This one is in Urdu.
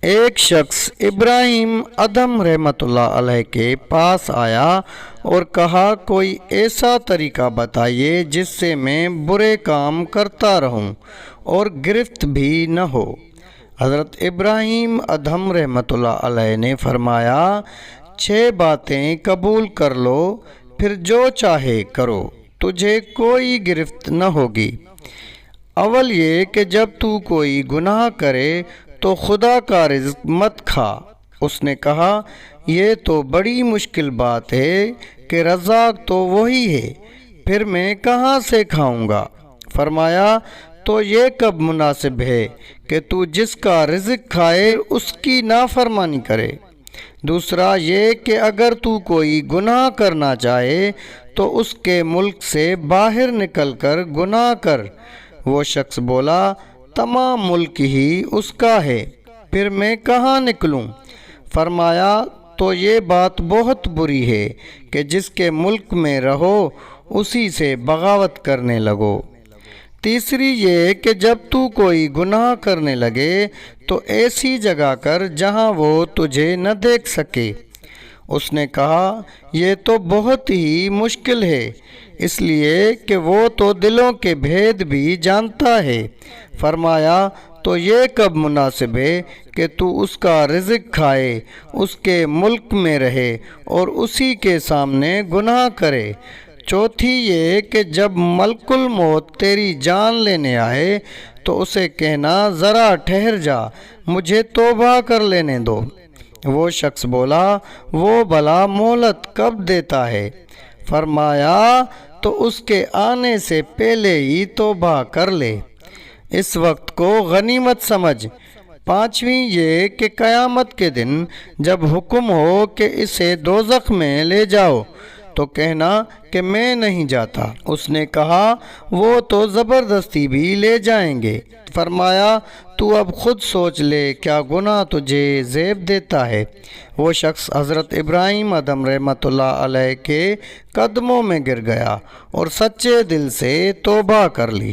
ایک شخص ابراہیم ادھم رحمتullah علیہ کے پاس آیا اور کہا کوئی ایسا طریقہ بتائیے جس سے میں برے کام کرتا رہوں اور گرفت بھی نہ ہو۔ حضرت ابراہیم ادھم رحمتullah علیہ نے فرمایا 6 باتیں قبول کر لو، پھر جو چاہے کرو، تجھے کوئی گرفت نہ ہوگی۔ اول یہ کہ جب تو کوئی گناہ کرے تو خدا کا رزق مت کھا۔ اس نے کہا یہ تو بڑی مشکل بات ہے کہ رزاق تو وہی ہے، پھر میں کہاں سے کھاؤں گا؟ فرمایا تو یہ کب مناسب ہے کہ تو جس کا رزق کھائے اس کی نافرمانی کرے؟ دوسرا یہ کہ اگر تو کوئی گناہ کرنا چاہے تو اس کے ملک سے باہر نکل کر گناہ کر۔ وہ شخص بولا تمام ملک ہی اس کا ہے، پھر میں کہاں نکلوں؟ فرمایا تو یہ بات بہت بری ہے کہ جس کے ملک میں رہو اسی سے بغاوت کرنے لگو۔ تیسری یہ کہ جب تو کوئی گناہ کرنے لگے تو ایسی جگہ کر جہاں وہ تجھے نہ دیکھ سکے۔ اس نے کہا یہ تو بہت ہی مشکل ہے، اس لیے کہ وہ تو دلوں کے بھید بھی جانتا ہے۔ فرمایا تو یہ کب مناسب ہے کہ تو اس کا رزق کھائے، اس کے ملک میں رہے اور اسی کے سامنے گناہ کرے۔ چوتھی یہ کہ جب ملک الموت تیری جان لینے آئے تو اسے کہنا ذرا ٹھہر جا، مجھے توبہ کر لینے دو۔ وہ شخص بولا وہ بھلا مہلت کب دیتا ہے؟ فرمایا تو اس کے آنے سے پہلے ہی توبہ کر لے، اس وقت کو غنیمت سمجھ۔ پانچویں یہ کہ قیامت کے دن جب حکم ہو کہ اسے دوزخ میں لے جاؤ تو کہنا کہ میں نہیں جاتا۔ اس نے کہا وہ تو زبردستی بھی لے جائیں گے۔ فرمایا تو اب خود سوچ لے کیا گناہ تجھے زیب دیتا ہے؟ وہ شخص حضرت ابراہیم ادھم رحمتullah علیہ کے قدموں میں گر گیا اور سچے دل سے توبہ کر لی۔